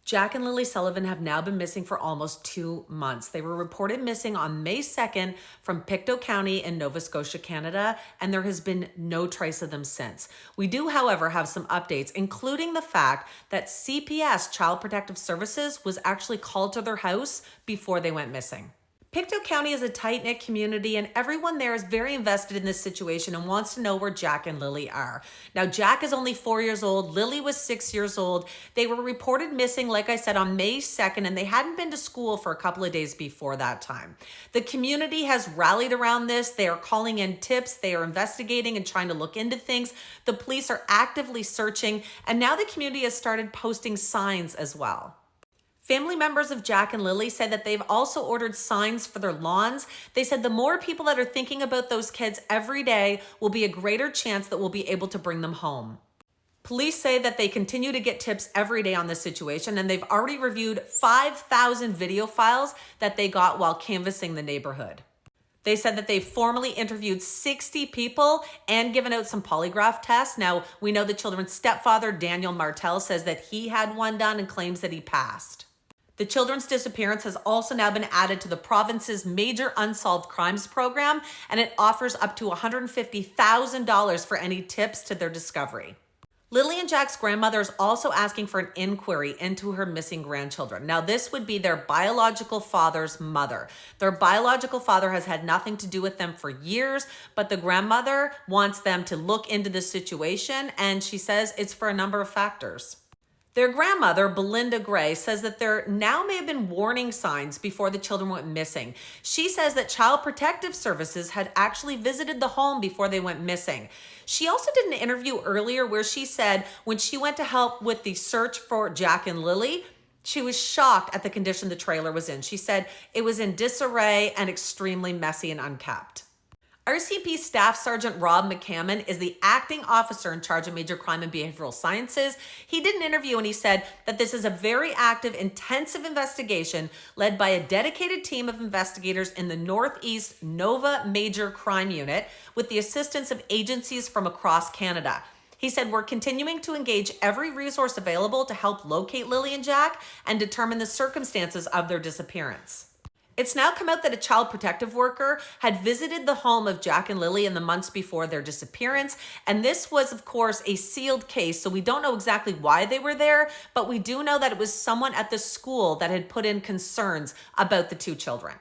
Jack and Lilly Sullivan have now been missing for almost 2 months. They were reported missing on May 2nd from Pictou County in Nova Scotia, Canada, and there has been no trace of them since. We do, however, have some updates, including the fact that CPS, Child Protective Services, was actually called to their house before they went missing. Pictou County is a tight-knit community, and everyone there is very invested in this situation and wants to know where Jack and Lilly are. Now, Jack is only 4 years old. Lilly was 6 years old. They were reported missing, like I said, on May 2nd, and they hadn't been to school for a couple of days before that time. The community has rallied around this. They are calling in tips. They are investigating and trying to look into things. The police are actively searching, and now the community has started posting signs as well. Family members of Jack and Lilly said that they've also ordered signs for their lawns. They said the more people that are thinking about those kids every day will be a greater chance that we'll be able to bring them home. Police say that they continue to get tips every day on this situation, and they've already reviewed 5,000 video files that they got while canvassing the neighborhood. They said that they've formally interviewed 60 people and given out some polygraph tests. Now, we know the children's stepfather, Daniel Martel, says that he had one done and claims that he passed. The children's disappearance has also now been added to the province's major unsolved crimes program, and it offers up to $150,000 for any tips to their discovery. Lilly and Jack's grandmother is also asking for an inquiry into her missing grandchildren. Now, this would be their biological father's mother. Their biological father has had nothing to do with them for years, but the grandmother wants them to look into this situation, and she says it's for a number of factors. Their grandmother, Belinda Gray, says that there now may have been warning signs before the children went missing. She says that Child Protective Services had actually visited the home before they went missing. She also did an interview earlier where she said when she went to help with the search for Jack and Lilly, she was shocked at the condition the trailer was in. She said it was in disarray and extremely messy and unkept. RCMP Staff Sergeant Rob McCammon is the acting officer in charge of major crime and behavioral sciences. He did an interview and he said that this is a very active, intensive investigation led by a dedicated team of investigators in the Northeast Nova Major Crime Unit with the assistance of agencies from across Canada. He said, we're continuing to engage every resource available to help locate Lilly and Jack and determine the circumstances of their disappearance. It's now come out that a child protective worker had visited the home of Jack and Lilly in the months before their disappearance. And this was, of course, a sealed case. So we don't know exactly why they were there, but we do know that it was someone at the school that had put in concerns about the two children.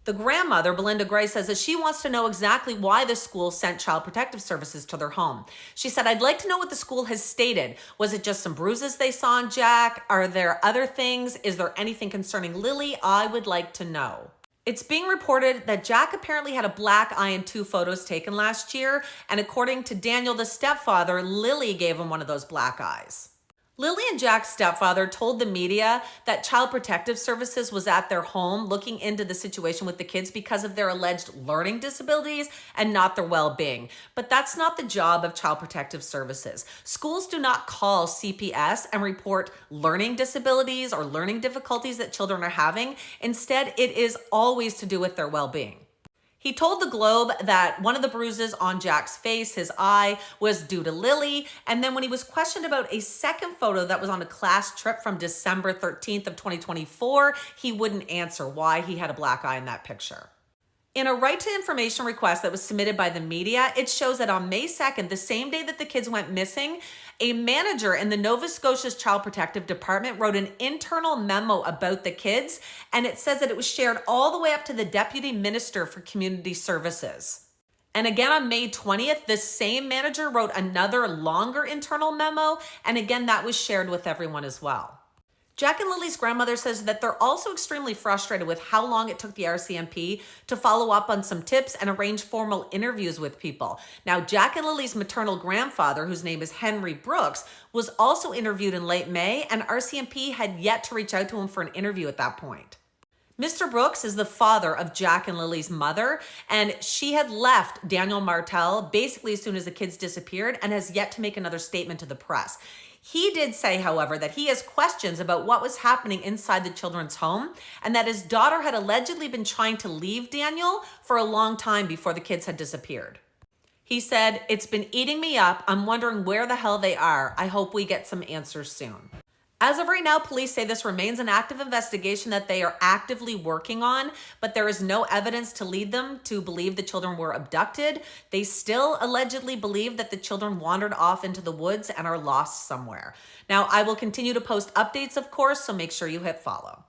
The grandmother, Belinda Gray, says that she wants to know exactly why the school sent Child Protective Services to their home. She said, I'd like to know what the school has stated. Was it just some bruises they saw on Jack? Are there other things? Is there anything concerning Lilly? I would like to know. It's being reported that Jack apparently had a black eye in 2 photos taken last year. And according to Daniel, the stepfather, Lilly gave him one of those black eyes. Lilly and Jack's stepfather told the media that Child Protective Services was at their home looking into the situation with the kids because of their alleged learning disabilities and not their well-being. But that's not the job of Child Protective Services. Schools do not call CPS and report learning disabilities or learning difficulties that children are having. Instead, it is always to do with their well-being. He told the Globe that one of the bruises on Jack's face, his eye, was due to Lilly. And then when he was questioned about a second photo that was on a class trip from December 13th of 2024, he wouldn't answer why he had a black eye in that picture. In a right to information request that was submitted by the media, it shows that on May 2nd, the same day that the kids went missing, a manager in the Nova Scotia's Child Protective Department wrote an internal memo about the kids, and it says that it was shared all the way up to the Deputy Minister for Community Services. And again, on May 20th, the same manager wrote another longer internal memo, and again, that was shared with everyone as well. Jack and Lilly's grandmother says that they're also extremely frustrated with how long it took the RCMP to follow up on some tips and arrange formal interviews with people. Now, Jack and Lilly's maternal grandfather, whose name is Henry Brooks, was also interviewed in late May, and RCMP had yet to reach out to him for an interview at that point. Mr. Brooks is the father of Jack and Lilly's mother, and she had left Daniel Martel basically as soon as the kids disappeared and has yet to make another statement to the press. He did say, however, that he has questions about what was happening inside the children's home and that his daughter had allegedly been trying to leave Daniel for a long time before the kids had disappeared. He said, "It's been eating me up. I'm wondering where the hell they are. I hope we get some answers soon." As of right now, police say this remains an active investigation that they are actively working on, but there is no evidence to lead them to believe the children were abducted. They still allegedly believe that the children wandered off into the woods and are lost somewhere. Now, I will continue to post updates, of course, so make sure you hit follow.